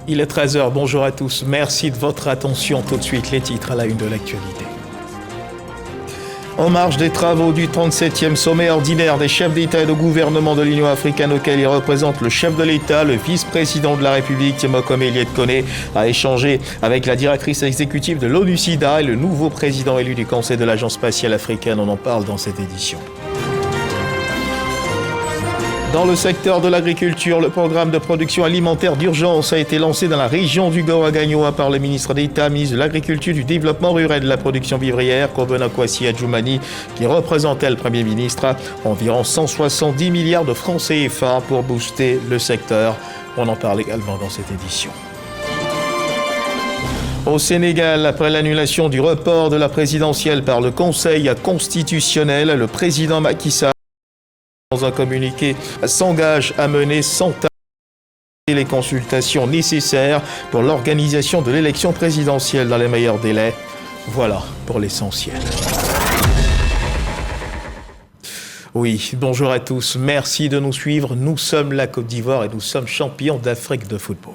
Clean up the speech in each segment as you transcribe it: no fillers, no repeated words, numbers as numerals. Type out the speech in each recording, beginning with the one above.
Il est 13h, bonjour à tous. Merci de votre attention. Tout de suite, les titres à la une de l'actualité. En marge des travaux du 37e sommet ordinaire des chefs d'État et de gouvernement de l'Union africaine auquel il représente le chef de l'État, le vice-président de la République, Timokom Eliet-Kone, a échangé avec la directrice exécutive de l'ONU-SIDA et le nouveau président élu du Conseil de l'Agence spatiale africaine. On en parle dans cette édition. Dans le secteur de l'agriculture, le programme de production alimentaire d'urgence a été lancé dans la région du Gao à Gagnoa par le ministre d'État, ministre de l'Agriculture, du Développement rural et de la Production vivrière, Kobena Kwasi Adjoumani, qui représentait le Premier ministre. Environ 170 milliards de francs CFA pour booster le secteur. On en parle également dans cette édition. Au Sénégal, après l'annulation du report de la présidentielle par le Conseil constitutionnel, le président Macky Sall, dans un communiqué, s'engage à mener sans tarder les consultations nécessaires pour l'organisation de l'élection présidentielle dans les meilleurs délais. Voilà pour l'essentiel. Oui, bonjour à tous. Merci de nous suivre. Nous sommes la Côte d'Ivoire et nous sommes champions d'Afrique de football.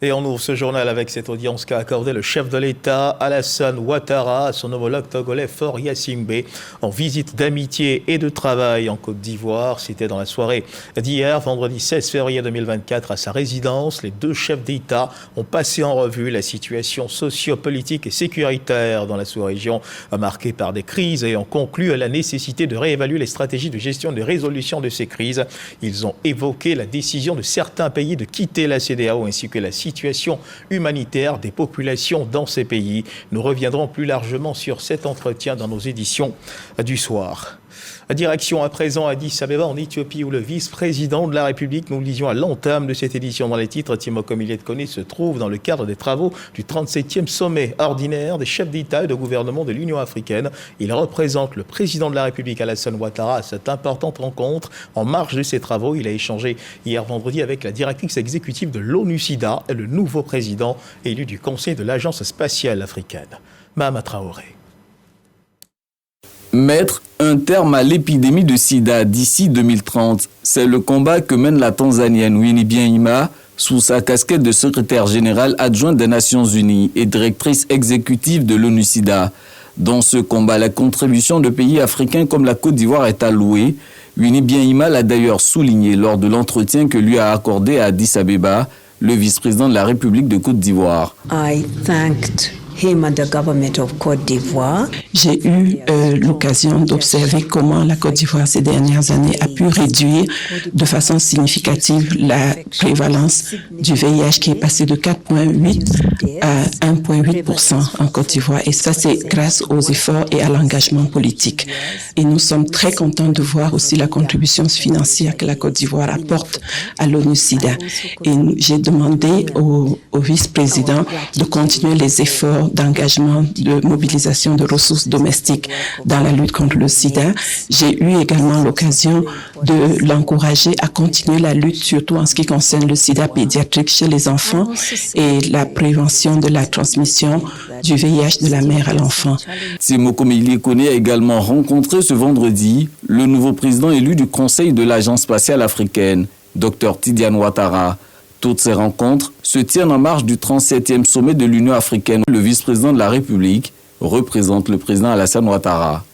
Et on ouvre ce journal avec cette audience qu'a accordé le chef de l'État, Alassane Ouattara, à son homologue togolais Faure Gnassingbé, en visite d'amitié et de travail en Côte d'Ivoire. C'était dans la soirée d'hier, vendredi 16 février 2024, à sa résidence. Les deux chefs d'État ont passé en revue la situation socio-politique et sécuritaire dans la sous-région, marquée par des crises, et ont conclu à la nécessité de réévaluer les stratégies de gestion et de résolution de ces crises. Ils ont évoqué la décision de certains pays de quitter la CEDEAO ainsi que la situation humanitaire des populations dans ces pays. Nous reviendrons plus largement sur cet entretien dans nos éditions du soir. Direction à présent Addis Abeba en Éthiopie où le vice-président de la République, nous le disions à l'entame de cette édition dans les titres, Timokom Eliet-Kone, se trouve dans le cadre des travaux du 37e sommet ordinaire des chefs d'État et de gouvernement de l'Union africaine. Il représente le président de la République, Alassane Ouattara, à cette importante rencontre. En marge de ces travaux, il a échangé hier vendredi avec la directrice exécutive de l'ONU-SIDA et le nouveau président élu du Conseil de l'Agence spatiale africaine, Mahama Traoré. Mettre un terme à l'épidémie de sida d'ici 2030, c'est le combat que mène la Tanzanienne Winnie Byanyima sous sa casquette de secrétaire générale adjointe des Nations Unies et directrice exécutive de l'ONU-SIDA. Dans ce combat, la contribution de pays africains comme la Côte d'Ivoire est allouée. Winnie Byanyima l'a d'ailleurs souligné lors de l'entretien que lui a accordé à Addis Abeba le vice-président de la République de Côte d'Ivoire. J'ai eu l'occasion d'observer comment la Côte d'Ivoire ces dernières années a pu réduire de façon significative la prévalence du VIH qui est passé de 4,8 à 1,8% en Côte d'Ivoire. Et ça, c'est grâce aux efforts et à l'engagement politique. Et nous sommes très contents de voir aussi la contribution financière que la Côte d'Ivoire apporte à l'ONU-SIDA. Et j'ai demandé au vice-président de continuer les efforts d'engagement, de mobilisation de ressources domestiques dans la lutte contre le sida. J'ai eu également l'occasion de l'encourager à continuer la lutte, surtout en ce qui concerne le sida pédiatrique chez les enfants et la prévention de la transmission du VIH de la mère à l'enfant. Timokom Eliet-Kone a également rencontré ce vendredi le nouveau président élu du Conseil de l'Agence spatiale africaine, Dr Tidiane Ouattara. Toutes ces rencontres se tiennent en marge du 37e sommet de l'Union africaine. Le vice-président de la République représente le président Alassane Ouattara.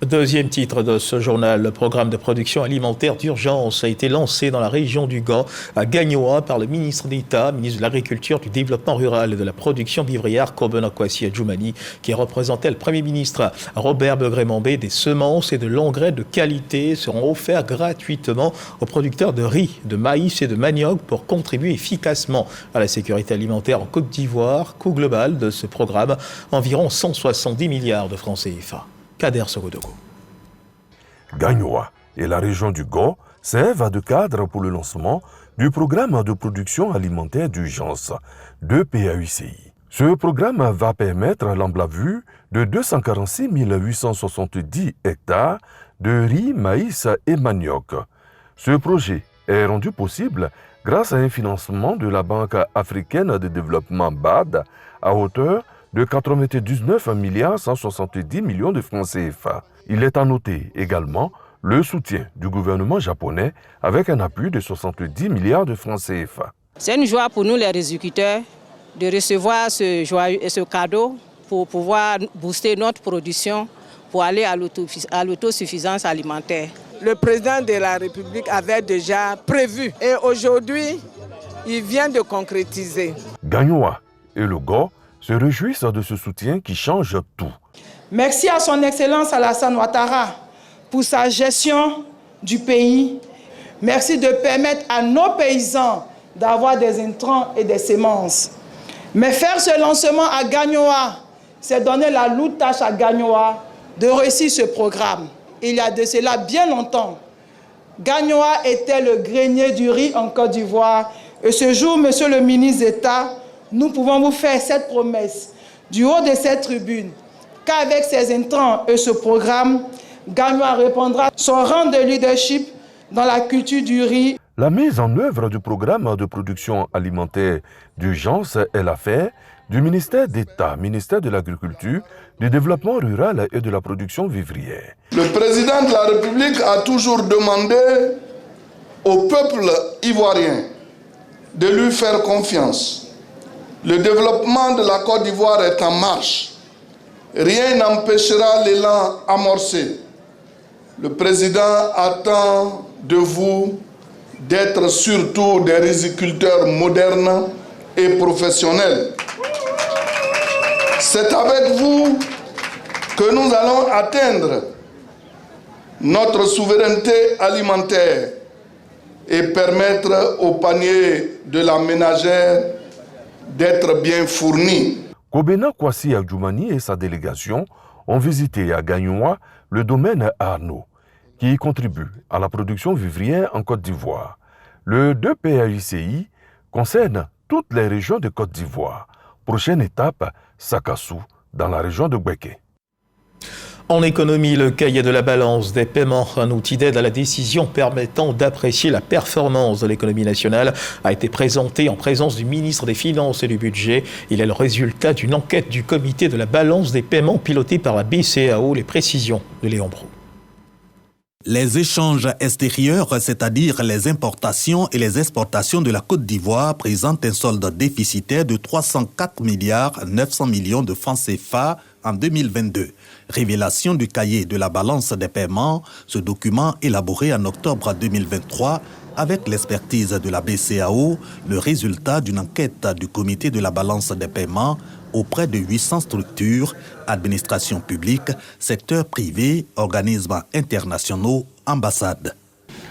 Deuxième titre de ce journal, le programme de production alimentaire d'urgence a été lancé dans la région du Gao, à Gagnoa, par le ministre d'État, ministre de l'Agriculture, du Développement rural et de la Production vivrière, Kobena Kwasi Adjoumani, qui représentait le Premier ministre Robert Begré-Mambé. Des semences et de l'engrais de qualité seront offerts gratuitement aux producteurs de riz, de maïs et de manioc pour contribuer efficacement à la sécurité alimentaire en Côte d'Ivoire. Coût global de ce programme, environ 170 milliards de francs CFA. Kader Sogodogo. Gagnoa et la région du Gao servent de cadre pour le lancement du programme de production alimentaire d'urgence de PAUCI. Ce programme va permettre l'emblavure de 246 870 hectares de riz, maïs et manioc. Ce projet est rendu possible grâce à un financement de la Banque africaine de développement BAD à hauteur de 99,170 millions de francs CFA. Il est à noter également le soutien du gouvernement japonais avec un appui de 70 milliards de francs CFA. C'est une joie pour nous les riziculteurs de recevoir ce cadeau pour pouvoir booster notre production pour aller à l'autosuffisance alimentaire. Le président de la République avait déjà prévu et aujourd'hui, il vient de concrétiser. Gagnoa et le GO se réjouissent de ce soutien qui change tout. Merci à son Excellence Alassane Ouattara pour sa gestion du pays. Merci de permettre à nos paysans d'avoir des intrants et des semences. Mais faire ce lancement à Gagnoa, c'est donner la lourde tâche à Gagnoa de réussir ce programme. Il y a de cela bien longtemps, Gagnoa était le grenier du riz en Côte d'Ivoire. Et ce jour, Monsieur le ministre d'État, nous pouvons vous faire cette promesse du haut de cette tribune, qu'avec ces intrants et ce programme, Gagnoa répondra son rang de leadership dans la culture du riz. La mise en œuvre du programme de production alimentaire d'urgence est l'affaire du ministère d'État, ministère de l'Agriculture, du Développement rural et de la production vivrière. Le président de la République a toujours demandé au peuple ivoirien de lui faire confiance. Le développement de la Côte d'Ivoire est en marche. Rien n'empêchera l'élan amorcé. Le président attend de vous d'être surtout des riziculteurs modernes et professionnels. C'est avec vous que nous allons atteindre notre souveraineté alimentaire et permettre au panier de la ménagère d'être bien fourni. Kobena Kwasi Adjoumani et sa délégation ont visité à Gagnoa le domaine Arnaud, qui y contribue à la production vivrière en Côte d'Ivoire. Le 2 PAICI concerne toutes les régions de Côte d'Ivoire. Prochaine étape, Sakassou, dans la région de Gbeke. En économie, le cahier de la balance des paiements, un outil d'aide à la décision permettant d'apprécier la performance de l'économie nationale, a été présenté en présence du ministre des Finances et du Budget. Il est le résultat d'une enquête du comité de la balance des paiements pilotée par la BCEAO. Les précisions de Léon Brou. Les échanges extérieurs, c'est-à-dire les importations et les exportations de la Côte d'Ivoire, présentent un solde déficitaire de 304 milliards 900 millions de francs CFA en 2022. Révélation du cahier de la balance des paiements, ce document élaboré en octobre 2023 avec l'expertise de la BCEAO, le résultat d'une enquête du comité de la balance des paiements auprès de 800 structures, administrations publiques, secteurs privés, organismes internationaux, ambassades.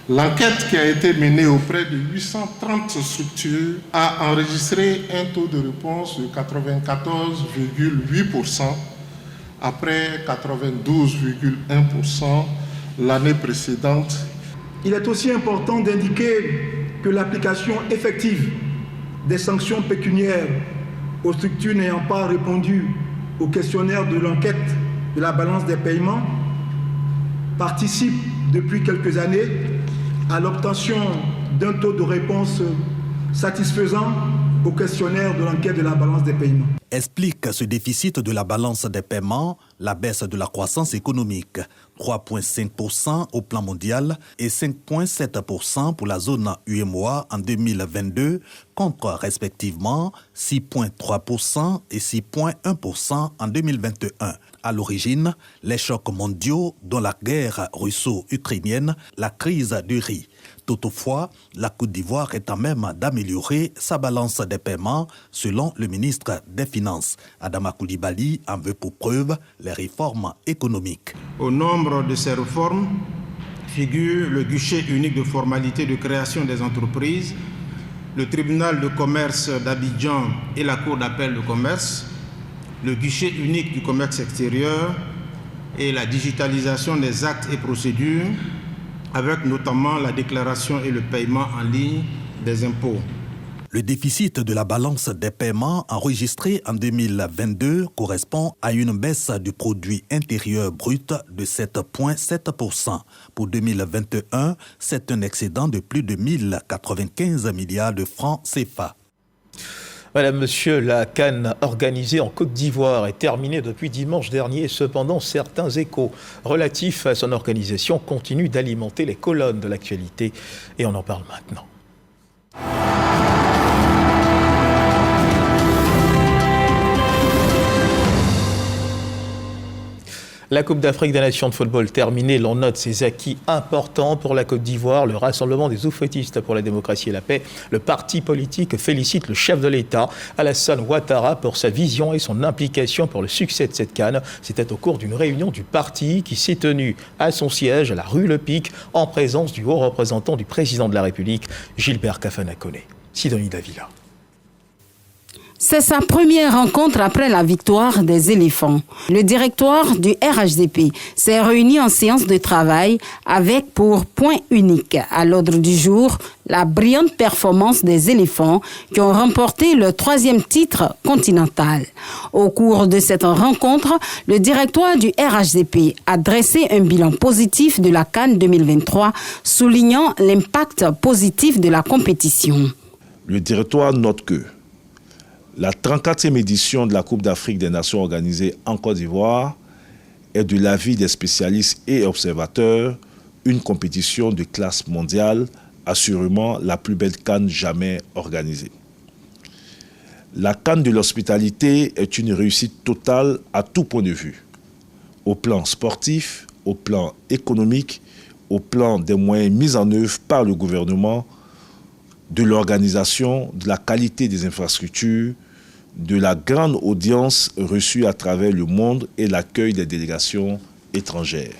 L'enquête qui a été menée auprès de 830 structures a enregistré un taux de réponse de 94,8% après 92,1% l'année précédente. Il est aussi important d'indiquer que l'application effective des sanctions pécuniaires aux structures n'ayant pas répondu au questionnaire de l'enquête de la balance des paiements participe depuis quelques années à l'obtention d'un taux de réponse satisfaisant au questionnaire de l'enquête de la balance des paiements. Explique ce déficit de la balance des paiements la baisse de la croissance économique, 3,5% au plan mondial et 5,7% pour la zone UEMOA en 2022, contre respectivement 6,3% et 6,1% en 2021. À l'origine, les chocs mondiaux, dont la guerre russo-ukrainienne, la crise du riz. Toutefois, la Côte d'Ivoire est à même d'améliorer sa balance des paiements, selon le ministre des Finances. Adama Koulibaly en veut pour preuve les réformes économiques. Au nombre de ces réformes figure le guichet unique de formalité de création des entreprises, le tribunal de commerce d'Abidjan et la cour d'appel de commerce, le guichet unique du commerce extérieur et la digitalisation des actes et procédures, avec notamment la déclaration et le paiement en ligne des impôts. Le déficit de la balance des paiements enregistré en 2022 correspond à une baisse du produit intérieur brut de 7,7%. Pour 2021, c'est un excédent de plus de 1095 milliards de francs CFA. Madame, Monsieur, la CAN organisée en Côte d'Ivoire est terminée depuis dimanche dernier. Cependant, certains échos relatifs à son organisation continuent d'alimenter les colonnes de l'actualité. Et on en parle maintenant. La Coupe d'Afrique des Nations de football terminée, l'on note ses acquis importants pour la Côte d'Ivoire, le Rassemblement des oufouettistes pour la démocratie et la paix. Le parti politique félicite le chef de l'État, Alassane Ouattara, pour sa vision et son implication pour le succès de cette CAN. C'était au cours d'une réunion du parti qui s'est tenue à son siège à la rue Le Pic, en présence du haut représentant du président de la République, Gilbert Kafana Koné. Sidonie Davila. C'est sa première rencontre après la victoire des éléphants. Le directoire du RHDP s'est réuni en séance de travail avec pour point unique à l'ordre du jour la brillante performance des éléphants qui ont remporté le 3e titre continental. Au cours de cette rencontre, le directoire du RHDP a dressé un bilan positif de la CAN 2023, soulignant l'impact positif de la compétition. Le directoire note que la 34e édition de la Coupe d'Afrique des Nations organisée en Côte d'Ivoire est, de l'avis des spécialistes et observateurs, une compétition de classe mondiale, assurément la plus belle CAN jamais organisée. La CAN de l'hospitalité est une réussite totale à tout point de vue, au plan sportif, au plan économique, au plan des moyens mis en œuvre par le gouvernement, de l'organisation, de la qualité des infrastructures, de la grande audience reçue à travers le monde et l'accueil des délégations étrangères.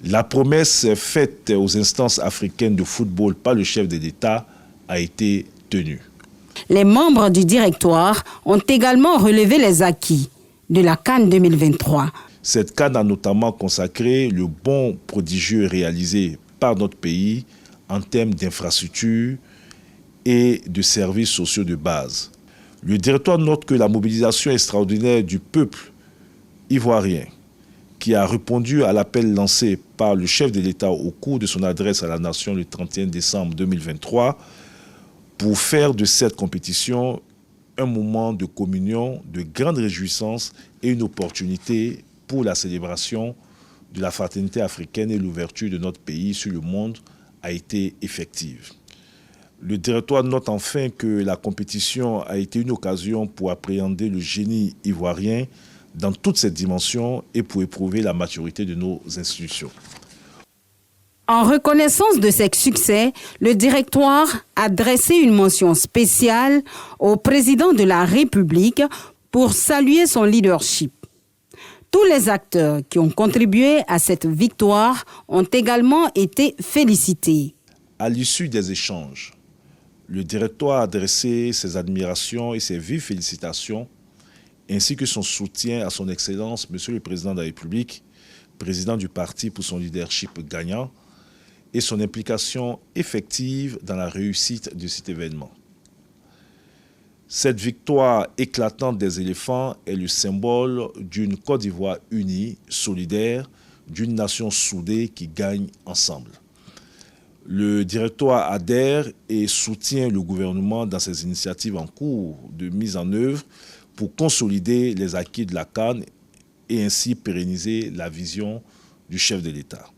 La promesse faite aux instances africaines de football par le chef de l'État a été tenue. Les membres du directoire ont également relevé les acquis de la CAN 2023. Cette CAN a notamment consacré le bond prodigieux réalisé par notre pays en termes d'infrastructures et de services sociaux de base. Le directoire note que la mobilisation extraordinaire du peuple ivoirien, qui a répondu à l'appel lancé par le chef de l'État au cours de son adresse à la nation le 31 décembre 2023, pour faire de cette compétition un moment de communion, de grande réjouissance et une opportunité pour la célébration de la fraternité africaine et l'ouverture de notre pays sur le monde a été effective. Le directoire note enfin que la compétition a été une occasion pour appréhender le génie ivoirien dans toutes ses dimensions et pour éprouver la maturité de nos institutions. En reconnaissance de ces succès, le directoire a dressé une mention spéciale au président de la République pour saluer son leadership. Tous les acteurs qui ont contribué à cette victoire ont également été félicités. À l'issue des échanges, le directoire a adressé ses admirations et ses vives félicitations, ainsi que son soutien à son Excellence, Monsieur le Président de la République, président du parti pour son leadership gagnant, et son implication effective dans la réussite de cet événement. Cette victoire éclatante des éléphants est le symbole d'une Côte d'Ivoire unie, solidaire, d'une nation soudée qui gagne ensemble. Le directoire adhère et soutient le gouvernement dans ses initiatives en cours de mise en œuvre pour consolider les acquis de la CAN et ainsi pérenniser la vision du chef de l'État.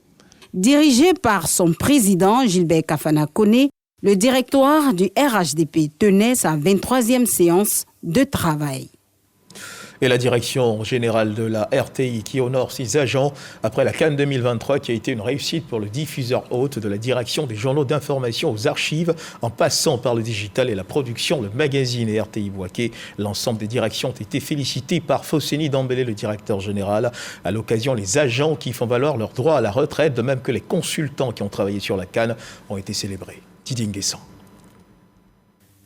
Dirigé par son président Gilbert Kafana Koné, le directoire du RHDP tenait sa 23e séance de travail. Et la direction générale de la RTI qui honore ses agents après la CAN 2023 qui a été une réussite pour le diffuseur hôte de la direction des journaux d'information aux archives en passant par le digital et la production, le magazine et RTI Bouaké. L'ensemble des directions ont été félicitées par Fosseni Dambélé, le directeur général. À l'occasion, les agents qui font valoir leur droit à la retraite, de même que les consultants qui ont travaillé sur la CAN, ont été célébrés. Didier Nguessan.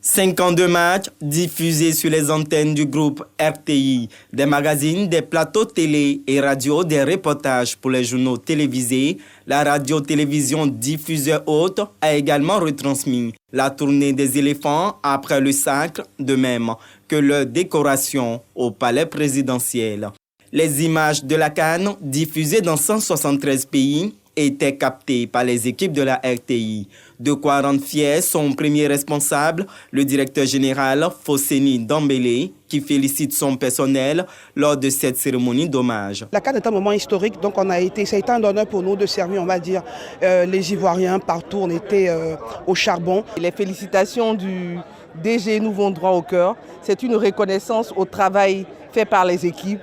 52 matchs diffusés sur les antennes du groupe RTI, des magazines, des plateaux télé et radio, des reportages pour les journaux télévisés. La radio-télévision diffuseur hôte a également retransmis la tournée des éléphants après le sacre, de même que leur décoration au palais présidentiel. Les images de la CAN diffusées dans 173 pays étaient captées par les équipes de la RTI. De quoi rendre fier son premier responsable, le directeur général Fosseni Dambélé, qui félicite son personnel lors de cette cérémonie d'hommage. La CAN est un moment historique, donc ça a été un honneur pour nous de servir, on va dire, les Ivoiriens partout, on était au charbon. Les félicitations du DG nous vont droit au cœur. C'est une reconnaissance au travail fait par les équipes.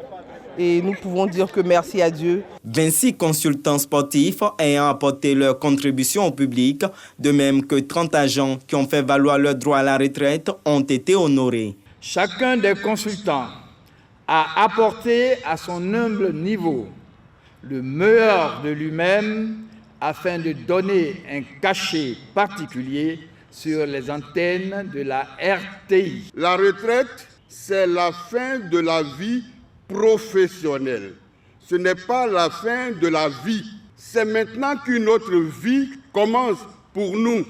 Et nous pouvons dire que merci à Dieu. 26 consultants sportifs ayant apporté leur contribution au public, de même que 30 agents qui ont fait valoir leur droit à la retraite, ont été honorés. Chacun des consultants a apporté à son humble niveau le meilleur de lui-même afin de donner un cachet particulier sur les antennes de la RTI. La retraite, c'est la fin de la vie professionnelle. Ce n'est pas la fin de la vie. C'est maintenant qu'une autre vie commence pour nous.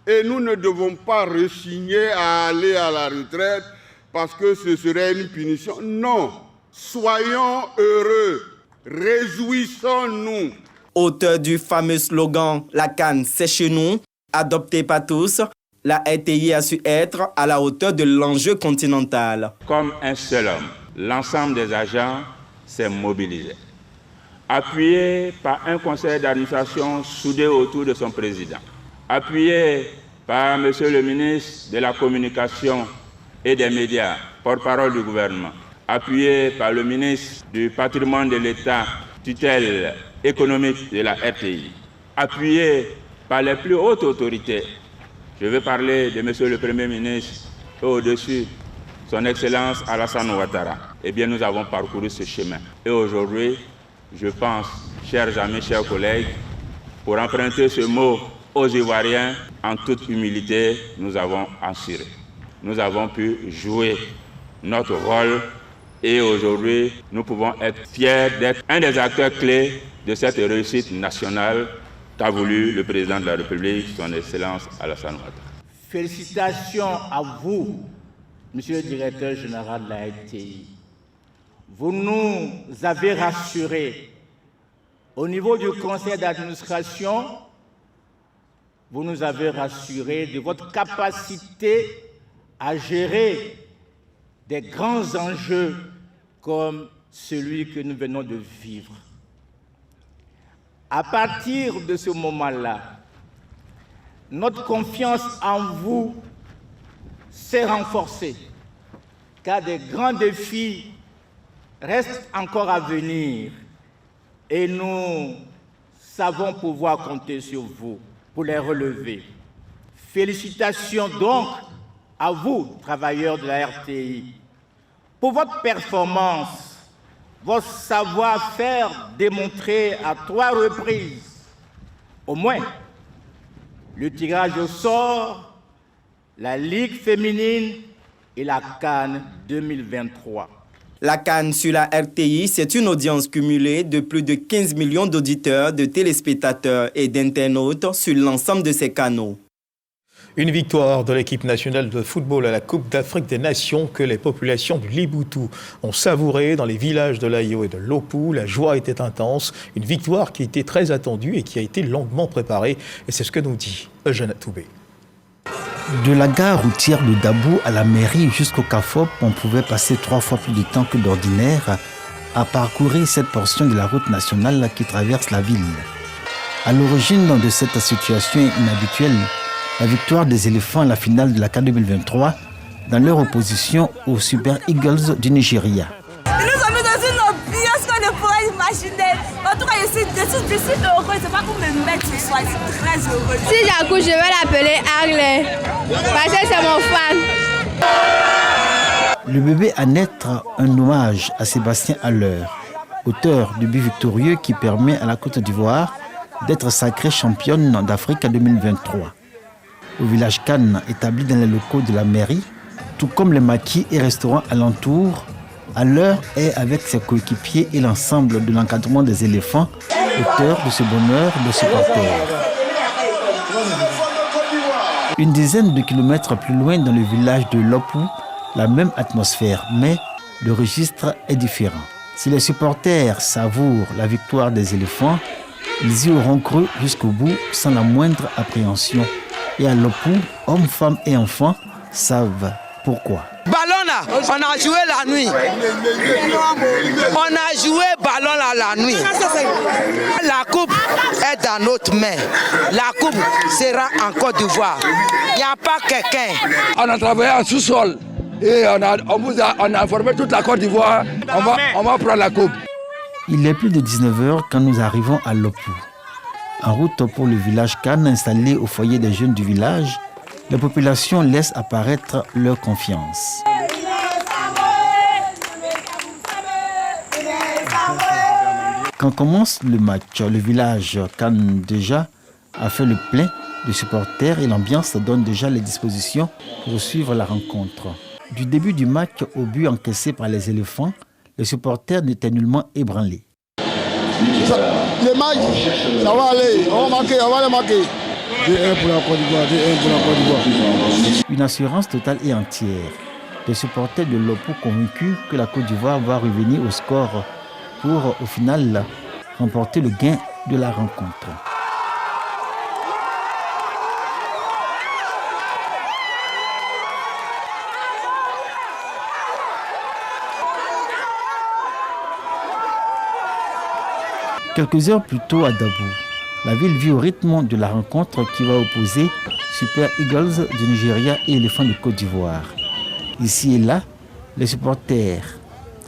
Et nous ne devons pas rechigner à aller à la retraite parce que ce serait une punition. Non, soyons heureux, réjouissons-nous. Auteur du fameux slogan « La CAN, c'est chez nous », adopté par tous, la RTI a su être à la hauteur de l'enjeu continental. Comme un seul homme, l'ensemble des agents s'est mobilisé, appuyé par un conseil d'administration soudé autour de son président, appuyé par M. le ministre de la Communication et des Médias, porte-parole du gouvernement, appuyé par le ministre du Patrimoine de l'État, tutelle économique de la RTI, appuyé par les plus hautes autorités. Je veux parler de M. le Premier ministre et au-dessus, Son Excellence Alassane Ouattara. Eh bien, nous avons parcouru ce chemin. Et aujourd'hui, je pense, chers amis, chers collègues, pour emprunter ce mot aux Ivoiriens, en toute humilité, nous avons assuré. Nous avons pu jouer notre rôle et aujourd'hui, nous pouvons être fiers d'être un des acteurs clés de cette réussite nationale qu'a voulu le président de la République, Son Excellence Alassane Ouattara. Félicitations à vous, Monsieur le directeur général de la RTI. Vous nous avez rassurés. Au niveau du conseil d'administration, vous nous avez rassurés de votre capacité à gérer des grands enjeux comme celui que nous venons de vivre. À partir de ce moment-là, notre confiance en vous s'est renforcée, car des grands défis restent encore à venir et nous savons pouvoir compter sur vous pour les relever. Félicitations donc à vous, travailleurs de la RTI, pour votre performance, votre savoir-faire démontré à 3 reprises, au moins le tirage au sort, la Ligue féminine et la CAN 2023. La CAN sur la RTI, c'est une audience cumulée de plus de 15 millions d'auditeurs, de téléspectateurs et d'internautes sur l'ensemble de ces canaux. Une victoire de l'équipe nationale de football à la Coupe d'Afrique des Nations que les populations du Liboutou ont savouré dans les villages de l'Aïo et de Lopou. La joie était intense, une victoire qui était très attendue et qui a été longuement préparée. Et c'est ce que nous dit Eugène Toubé. De la gare routière de Dabou à la mairie jusqu'au CAFOP, on pouvait passer 3 fois plus de temps que d'ordinaire à parcourir cette portion de la route nationale qui traverse la ville. À l'origine de cette situation inhabituelle, la victoire des éléphants à la finale de la CAN 2023 dans leur opposition aux Super Eagles du Nigeria. Ils nous ont mis dans une ambiance qu'on ne pourrait imaginer. En tout cas, je suis heureuse. C'est pas pour me mettre ce soir, je suis très heureuse. Si j'accouche, je vais l'appeler Arley, parce que c'est mon fan. Le bébé a naître un hommage à Sébastien Haller, auteur du but victorieux qui permet à la Côte d'Ivoire d'être sacrée championne d'Afrique en 2023. au village Cannes établi dans les locaux de la mairie, tout comme les maquis et restaurants alentours, à l'heure est avec ses coéquipiers et l'ensemble de l'encadrement des éléphants, auteur de ce bonheur de supporters. Une dizaine de kilomètres plus loin dans le village de Lopou, la même atmosphère, mais le registre est différent. Si les supporters savourent la victoire des éléphants, ils y auront cru jusqu'au bout sans la moindre appréhension. Et à Lopou, hommes, femmes et enfants savent pourquoi. Ballon là, on a joué la nuit. On a joué ballon là la nuit. La coupe est dans notre main. La coupe sera en Côte d'Ivoire. Il n'y a pas quelqu'un. On a travaillé en sous-sol et on a formé toute la Côte d'Ivoire. On va prendre la coupe. Il est plus de 19h quand nous arrivons à Lopou. En route pour le village Cannes installé au foyer des jeunes du village, la population laisse apparaître leur confiance. Quand commence le match, le village Cannes déjà a fait le plein de supporters et l'ambiance donne déjà les dispositions pour suivre la rencontre. Du début du match au but encaissé par les éléphants, les supporters n'étaient nullement ébranlés. Le match, ça va aller, on va les marquer. 2-1 pour la Côte d'Ivoire, 2-1 pour la Côte d'Ivoire. Une assurance totale et entière. Les supporters de Lopou convaincus que la Côte d'Ivoire va revenir au score pour, au final, remporter le gain de la rencontre. Quelques heures plus tôt à Dabou, la ville vit au rythme de la rencontre qui va opposer Super Eagles du Nigeria et Éléphants de Côte d'Ivoire. Ici et là, les supporters,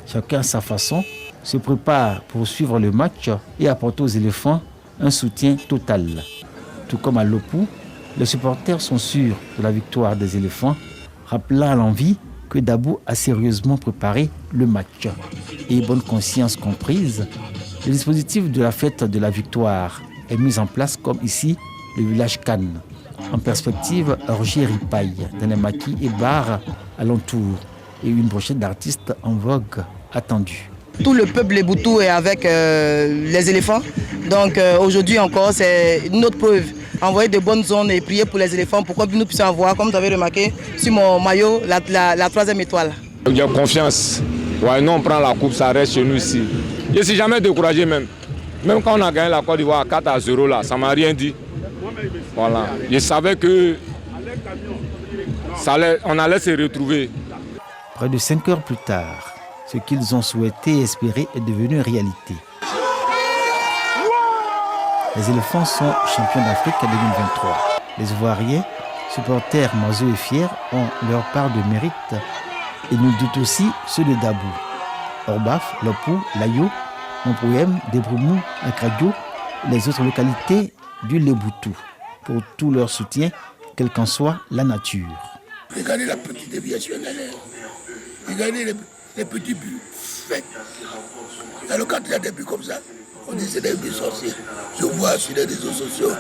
chacun à sa façon, se préparent pour suivre le match et apporter aux éléphants un soutien total. Tout comme à Lopou, les supporters sont sûrs de la victoire des éléphants, rappelant à l'envie que Dabou a sérieusement préparé le match. Et bonne conscience comprise, le dispositif de la fête de la victoire est mis en place comme ici, le village Cannes. En perspective, orgie ripaille dans les maquis et bars alentours et une brochette d'artistes en vogue attendue. Tout le peuple Léboutou est avec les éléphants. Donc aujourd'hui encore, c'est une autre preuve. Envoyer de bonnes zones et prier pour les éléphants pour que nous puissions avoir, comme vous avez remarqué, sur mon maillot, la 3e étoile. J'ai confiance. Ouais, nous on prend la coupe, ça reste chez nous ici. Je ne suis jamais découragé même. Même quand on a gagné la Côte d'Ivoire 4-0 là, ça ne m'a rien dit. Voilà. Je savais que on allait se retrouver. Près de 5 heures plus tard, ce qu'ils ont souhaité et espéré est devenu réalité. Les éléphants sont champions d'Afrique 2023. Les Ivoiriens, supporters moiseux et fiers, ont leur part de mérite et nous doutent aussi ceux de Dabou. Orbaf, Lopou, Layo, Montpouem, Debroumou, Akradio, les autres localités du Léboutou, pour tout leur soutien, quelle qu'en soit la nature. Regardez la petite déviation derrière. Regardez les petits buts faits. Alors quand il y a des buts comme ça, on dit c'est des buts sorciers. Je vois sur les réseaux sociaux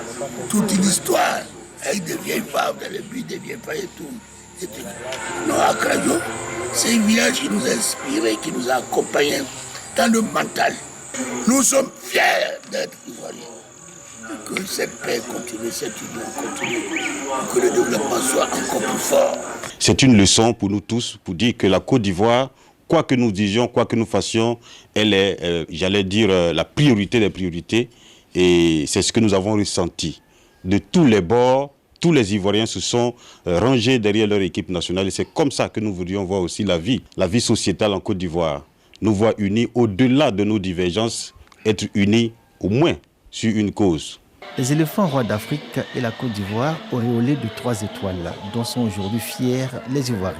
toute une histoire avec des vieilles femmes dans les buts, des vieilles femmes et tout. Non, Akradio, c'est un village qui nous a inspirés, qui nous a accompagnés dans le mental. Nous sommes fiers d'être Ivoiriens. Que cette paix continue, cette union continue, que le développement soit encore plus fort. C'est une leçon pour nous tous, pour dire que la Côte d'Ivoire, quoi que nous disions, quoi que nous fassions, elle est, j'allais dire, la priorité des priorités. Et c'est ce que nous avons ressenti. De tous les bords, tous les Ivoiriens se sont rangés derrière leur équipe nationale. Et c'est comme ça que nous voudrions voir aussi la vie sociétale en Côte d'Ivoire. Nous voir unis au-delà de nos divergences, être unis au moins sur une cause. Les éléphants rois d'Afrique et la Côte d'Ivoire auréolés de 3 étoiles, dont sont aujourd'hui fiers les Ivoiriens.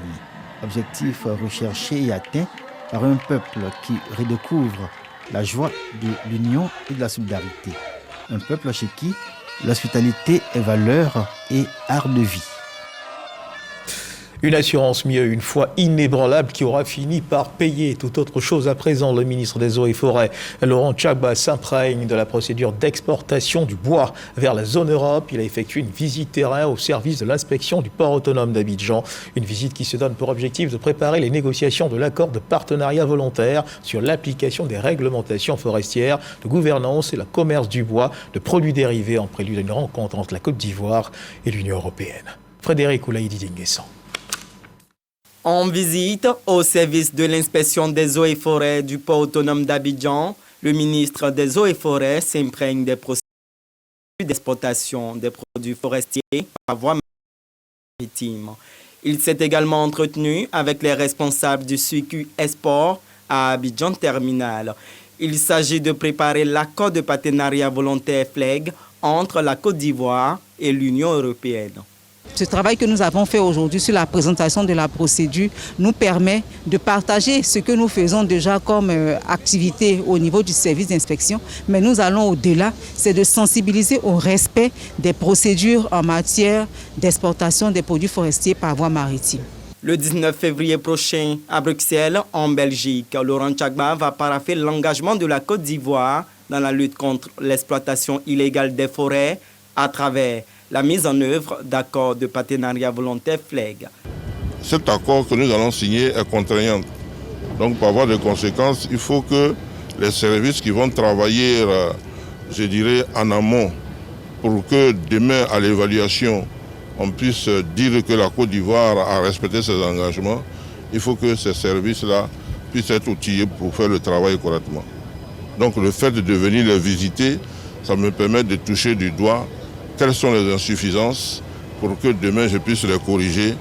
Objectif recherché et atteint par un peuple qui redécouvre la joie de l'union et de la solidarité. Un peuple chez qui l'hospitalité est valeur et art de vie. Une assurance mieux, une foi inébranlable qui aura fini par payer. Toute autre chose à présent, le ministre des Eaux et Forêts, Laurent Tchagba, s'imprègne de la procédure d'exportation du bois vers la zone Europe. Il a effectué une visite terrain au service de l'inspection du port autonome d'Abidjan. Une visite qui se donne pour objectif de préparer les négociations de l'accord de partenariat volontaire sur l'application des réglementations forestières, de gouvernance et le commerce du bois, de produits dérivés en prélude à une rencontre entre la Côte d'Ivoire et l'Union européenne. Frédéric Oulaïdi Dinguessan. En visite au service de l'inspection des eaux et forêts du port autonome d'Abidjan, le ministre des Eaux et Forêts s'imprègne des procédures d'exportation des produits forestiers par voie maritime. Il s'est également entretenu avec les responsables du circuit export à Abidjan Terminal. Il s'agit de préparer l'accord de partenariat volontaire FLEG entre la Côte d'Ivoire et l'Union européenne. Ce travail que nous avons fait aujourd'hui sur la présentation de la procédure nous permet de partager ce que nous faisons déjà comme activité au niveau du service d'inspection, mais nous allons au-delà, c'est de sensibiliser au respect des procédures en matière d'exportation des produits forestiers par voie maritime. Le 19 février prochain, à Bruxelles, en Belgique, Laurent Tchagba va paraffer l'engagement de la Côte d'Ivoire dans la lutte contre l'exploitation illégale des forêts à travers la mise en œuvre d'accords de partenariat volontaire FLEG. Cet accord que nous allons signer est contraignant. Donc, par voie de conséquence, il faut que les services qui vont travailler, je dirais, en amont, pour que demain, à l'évaluation, on puisse dire que la Côte d'Ivoire a respecté ses engagements, il faut que ces services-là puissent être outillés pour faire le travail correctement. Donc, le fait de venir les visiter, ça me permet de toucher du doigt quelles sont les insuffisances pour que demain je puisse les corriger,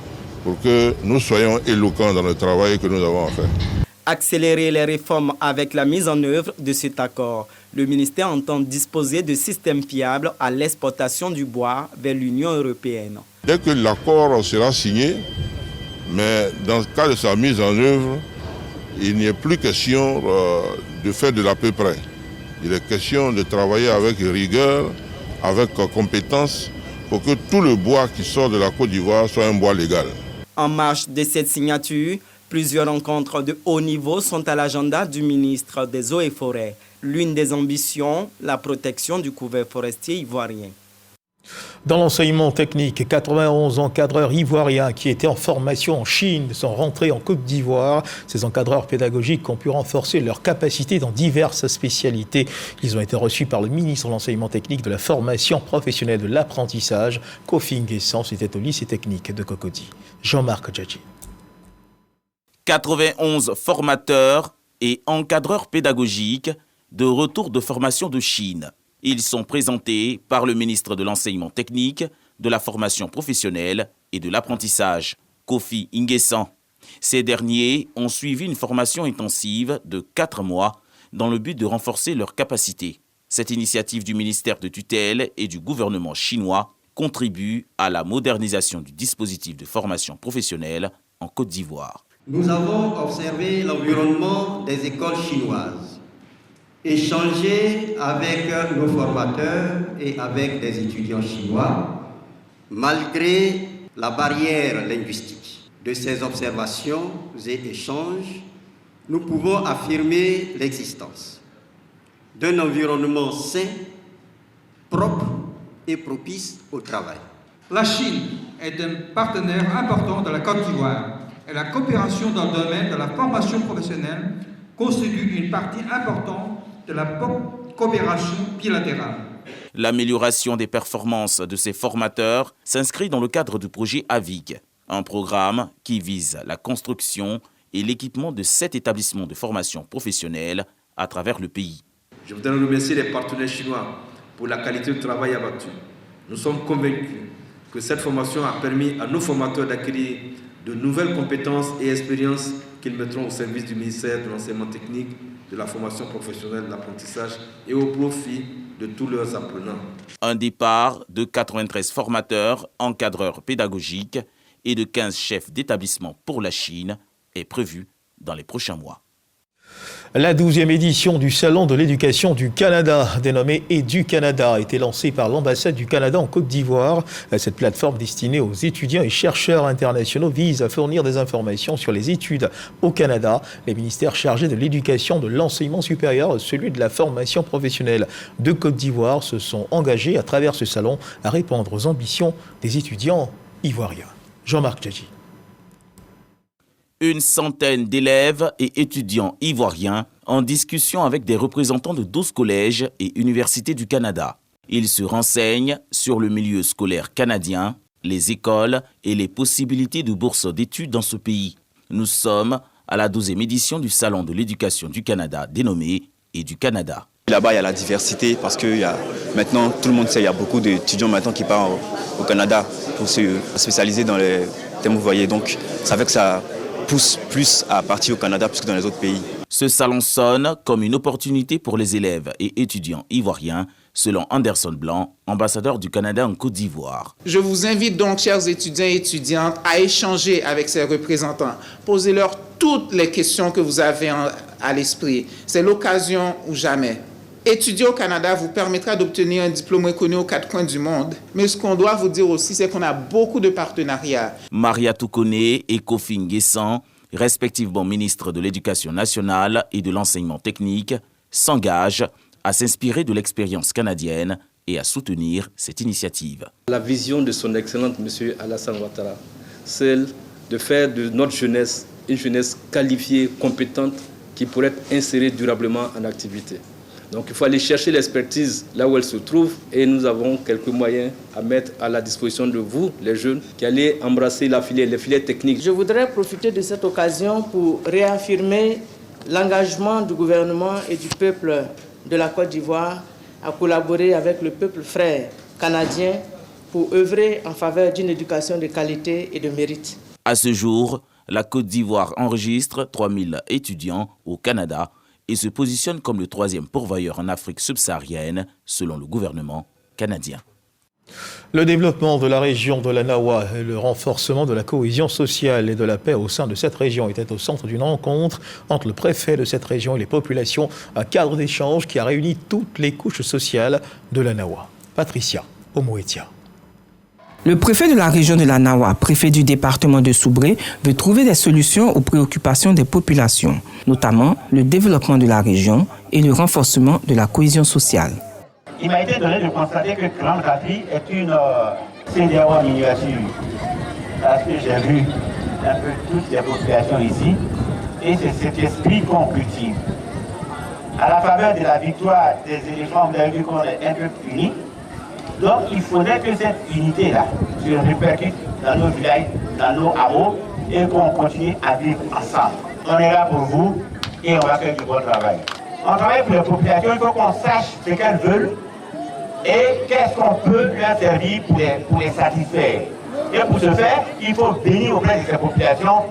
pour que nous soyons éloquents dans le travail que nous avons à faire. Accélérer les réformes avec la mise en œuvre de cet accord. Le ministère entend disposer de systèmes fiables à l'exportation du bois vers l'Union européenne. Dès que l'accord sera signé, mais dans le cas de sa mise en œuvre, il n'y a plus question de faire de l'à peu près. Il est question de travailler avec rigueur, avec compétence, pour que tout le bois qui sort de la Côte d'Ivoire soit un bois légal. En marge de cette signature, plusieurs rencontres de haut niveau sont à l'agenda du ministre des Eaux et Forêts. L'une des ambitions, la protection du couvert forestier ivoirien. Dans l'enseignement technique, 91 encadreurs ivoiriens qui étaient en formation en Chine sont rentrés en Côte d'Ivoire. Ces encadreurs pédagogiques ont pu renforcer leurs capacités dans diverses spécialités. Ils ont été reçus par le ministre de l'enseignement technique, de la formation professionnelle, de l'apprentissage, Kofi Nguessan. C'était au lycée technique de Cocody. Jean-Marc Djadji. 91 formateurs et encadreurs pédagogiques de retour de formation de Chine. Ils sont présentés par le ministre de l'Enseignement technique, de la formation professionnelle et de l'apprentissage, Kofi Nguessan. Ces derniers ont suivi une formation intensive de 4 mois dans le but de renforcer leurs capacités. Cette initiative du ministère de tutelle et du gouvernement chinois contribue à la modernisation du dispositif de formation professionnelle en Côte d'Ivoire. Nous avons observé l'environnement des écoles chinoises, échangé avec nos formateurs et avec des étudiants chinois, malgré la barrière linguistique. De ces observations et échanges, nous pouvons affirmer l'existence d'un environnement sain, propre et propice au travail. La Chine est un partenaire important de la Côte d'Ivoire et la coopération dans le domaine de la formation professionnelle constitue une partie importante de la coopération bilatérale. L'amélioration des performances de ces formateurs s'inscrit dans le cadre du projet AVIG, un programme qui vise la construction et l'équipement de 7 établissements de formation professionnelle à travers le pays. Je voudrais remercier les partenaires chinois pour la qualité du travail abattu. Nous sommes convaincus que cette formation a permis à nos formateurs d'acquérir de nouvelles compétences et expériences qu'ils mettront au service du ministère de l'Enseignement technique, de la formation professionnelle, de l'apprentissage et au profit de tous leurs apprenants. Un départ de 93 formateurs, encadreurs pédagogiques et de 15 chefs d'établissement pour la Chine est prévu dans les prochains mois. La 12e édition du Salon de l'éducation du Canada, dénommé Édu-Canada, a été lancée par l'ambassade du Canada en Côte d'Ivoire. Cette plateforme destinée aux étudiants et chercheurs internationaux vise à fournir des informations sur les études au Canada. Les ministères chargés de l'éducation, de l'enseignement supérieur et celui de la formation professionnelle de Côte d'Ivoire se sont engagés à travers ce salon à répondre aux ambitions des étudiants ivoiriens. Jean-Marc Djadji. Une centaine d'élèves et étudiants ivoiriens en discussion avec des représentants de 12 collèges et universités du Canada. Ils se renseignent sur le milieu scolaire canadien, les écoles et les possibilités de bourse d'études dans ce pays. Nous sommes à la 12e édition du Salon de l'éducation du Canada, dénommé Édu-Canada. Là-bas, il y a la diversité parce que maintenant, tout le monde sait, il y a beaucoup d'étudiants maintenant qui partent au Canada pour se spécialiser dans les thèmes ouvriers. Donc, ça fait que ça pousse plus à partir au Canada plus que dans les autres pays. Ce salon sonne comme une opportunité pour les élèves et étudiants ivoiriens, selon Anderson Blanc, ambassadeur du Canada en Côte d'Ivoire. Je vous invite donc, chers étudiants et étudiantes, à échanger avec ces représentants. Posez-leur toutes les questions que vous avez à l'esprit. C'est l'occasion ou jamais. Étudier au Canada vous permettra d'obtenir un diplôme reconnu aux 4 coins du monde. Mais ce qu'on doit vous dire aussi, c'est qu'on a beaucoup de partenariats. Maria Toukone et Kofi Nguessan, respectivement ministres de l'Éducation nationale et de l'enseignement technique, s'engagent à s'inspirer de l'expérience canadienne et à soutenir cette initiative. La vision de son Excellence M. Alassane Ouattara, celle de faire de notre jeunesse une jeunesse qualifiée, compétente, qui pourrait être insérée durablement en activité. Donc il faut aller chercher l'expertise là où elle se trouve et nous avons quelques moyens à mettre à la disposition de vous, les jeunes, qui allez embrasser les filières techniques. Je voudrais profiter de cette occasion pour réaffirmer l'engagement du gouvernement et du peuple de la Côte d'Ivoire à collaborer avec le peuple frère canadien pour œuvrer en faveur d'une éducation de qualité et de mérite. À ce jour, la Côte d'Ivoire enregistre 3000 étudiants au Canada et se positionne comme le 3e pourvoyeur en Afrique subsaharienne, selon le gouvernement canadien. Le développement de la région de la Nawa et le renforcement de la cohésion sociale et de la paix au sein de cette région était au centre d'une rencontre entre le préfet de cette région et les populations, un cadre d'échange qui a réuni toutes les couches sociales de la Nawa. Patricia Omoetia. Le préfet de la région de la Nawa, préfet du département de Soubré, veut trouver des solutions aux préoccupations des populations, notamment le développement de la région et le renforcement de la cohésion sociale. Il m'a été donné de constater que Grande Capri est une CDAO en miniature. Parce que j'ai vu un peu toutes les populations ici, et c'est cet esprit qu'on cultive. À la faveur de la victoire des éléphants, vous avez vu qu'on est un peu unis. Donc il faudrait que cette unité-là se répercute dans nos villages, dans nos hameaux, et qu'on continue à vivre ensemble. On est là pour vous et on va faire du bon travail. On travaille pour les populations, il faut qu'on sache ce qu'elles veulent et qu'est-ce qu'on peut leur servir pour les satisfaire. Et pour ce faire, il faut venir auprès de ces populations,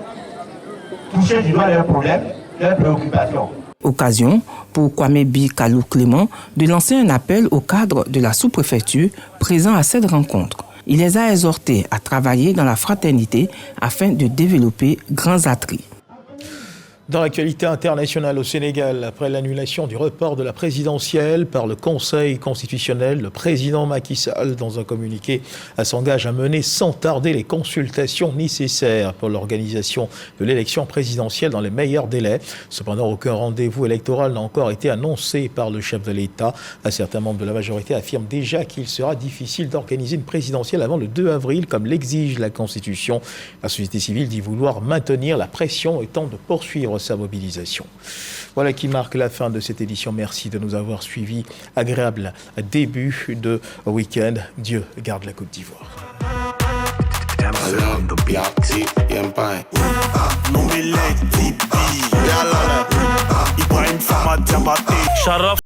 toucher du doigt leurs problèmes, leurs préoccupations. Occasion pour Kwame Bi Kalou Clément de lancer un appel au cadre de la sous-préfecture présent à cette rencontre. Il les a exhortés à travailler dans la fraternité afin de développer grands attraits. Dans l'actualité internationale au Sénégal, après l'annulation du report de la présidentielle par le Conseil constitutionnel, le président Macky Sall, dans un communiqué, s'engage à mener sans tarder les consultations nécessaires pour l'organisation de l'élection présidentielle dans les meilleurs délais. Cependant, aucun rendez-vous électoral n'a encore été annoncé par le chef de l'État. Certains membres de la majorité affirment déjà qu'il sera difficile d'organiser une présidentielle avant le 2 avril, comme l'exige la Constitution. La société civile dit vouloir maintenir la pression et tente de poursuivre sa mobilisation. Voilà qui marque la fin de cette édition. Merci de nous avoir suivis. Agréable début de week-end. Dieu garde la Côte d'Ivoire.